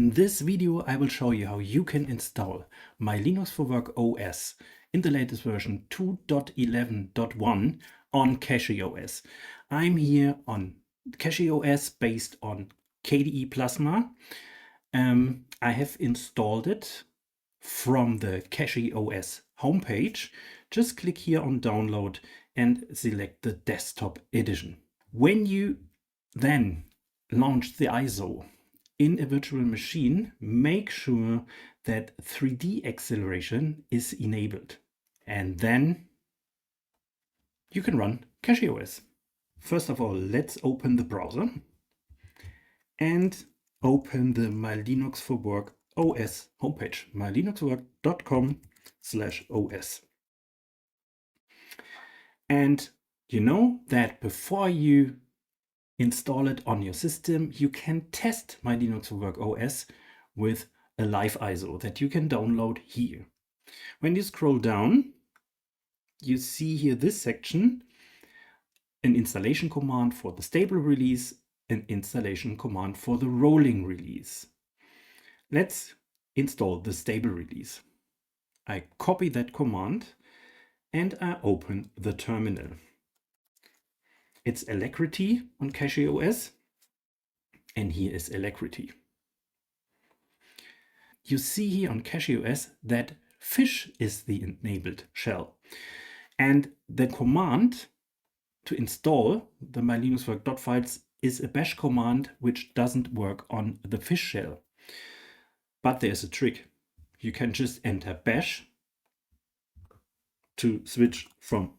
In this video, I will show you how you can install My Linux for Work OS in the latest version 2.11.1 on CachyOS. I'm here on CachyOS based on KDE Plasma. I have installed it from the CachyOS homepage. Just click here on download and select the desktop edition. When you then launch the ISO in a virtual machine, make sure that 3D acceleration is enabled. And then you can run CachyOS. First of all, let's open the browser and open the My Linux for Work OS homepage, mylinuxwork.com/OS. And you know that before you install it on your system, you can test My Linux for Work OS with a live ISO that you can download here. When you scroll down, you see here this section, an installation command for the stable release, an installation command for the rolling release. Let's install the stable release. I copy that command and I open the terminal. It's Alacrity on CachyOS, and here is Alacrity. You see here on CachyOS that fish is the enabled shell, and the command to install the My Linux Work Dotfiles is a bash command which doesn't work on the fish shell. But there's a trick. You can just enter bash to switch from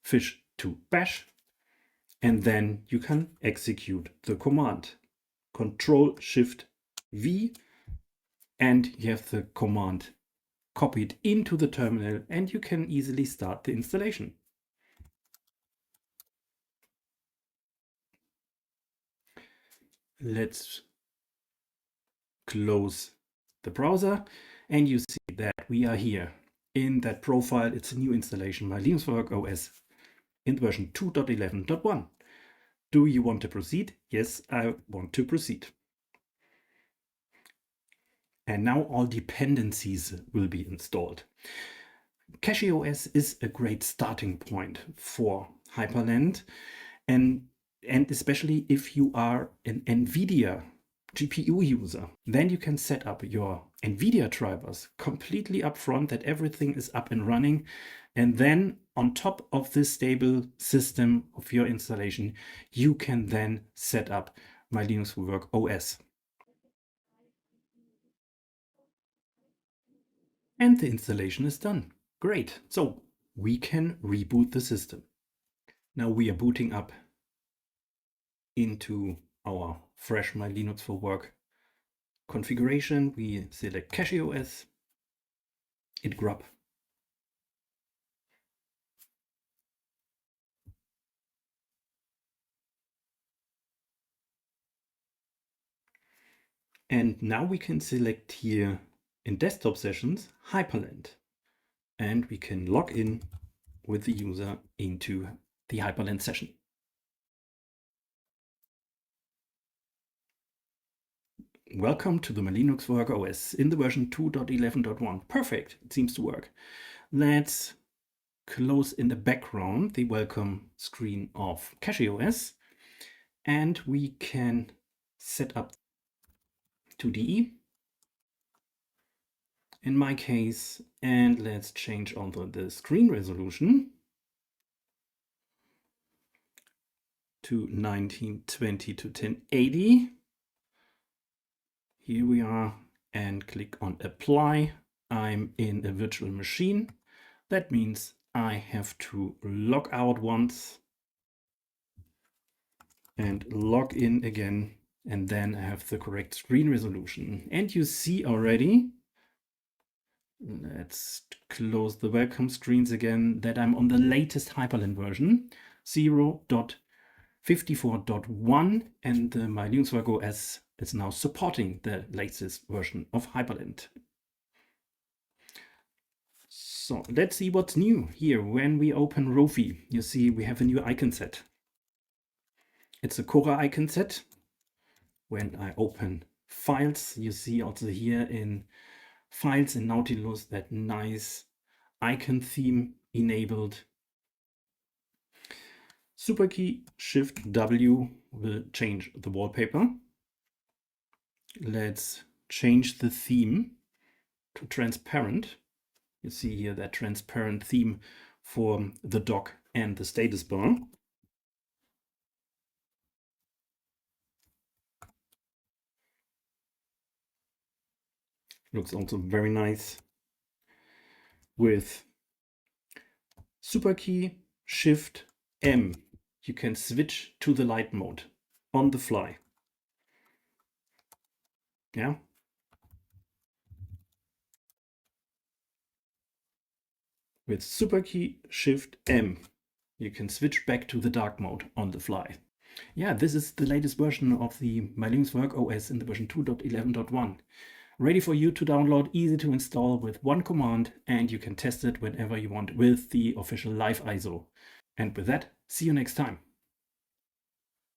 fish to bash, and then you can execute the command. Control-Shift-V, and you have the command copied into the terminal, and you can easily start the installation. Let's close the browser, and you see that we are here in that profile. It's a new installation, My Linux for Work OS in version 2.11.1. Do you want to proceed? Yes, I want to proceed. And now all dependencies will be installed. CachyOS is a great starting point for Hyprland, and especially if you are an Nvidia GPU user, then you can set up your Nvidia drivers completely upfront, that everything is up and running. And then on top of this stable system of your installation, you can then set up My Linux for Work OS. And the installation is done. Great. So we can reboot the system. Now we are booting up into our fresh My Linux for Work configuration. We select CachyOS, hit grub, and now we can select here in desktop sessions Hyprland, and we can log in with the user into the Hyprland session. Welcome to the My Linux for Work OS in the version 2.11.1. Perfect, it seems to work. Let's close in the background the welcome screen of CachyOS, and we can set up 2DE in my case, and let's change also the screen resolution to 1920 to 1080. Here we are, and click on apply. I'm in a virtual machine. That means I have to log out once and log in again, and then I have the correct screen resolution. And you see already, let's close the welcome screens again, that I'm on the latest Hyprland version 0.54.1, and the My Linux for Work OS is now supporting the latest version of Hyprland. So let's see what's new here. When we open Rofi, you see we have a new icon set. It's a Kora icon set. When I open files. You see also here in files in Nautilus that nice icon theme enabled. Super key Shift W will change the wallpaper. Let's change the theme to transparent. You see here that transparent theme for the dock and the status bar. Looks also very nice. With super key Shift M, you can switch to the light mode on the fly. Yeah. With super key Shift M, you can switch back to the dark mode on the fly. Yeah, this is the latest version of the My Linux Work OS in the version 2.11.1. Ready for you to download, easy to install with one command, and you can test it whenever you want with the official live ISO. And with that, see you next time.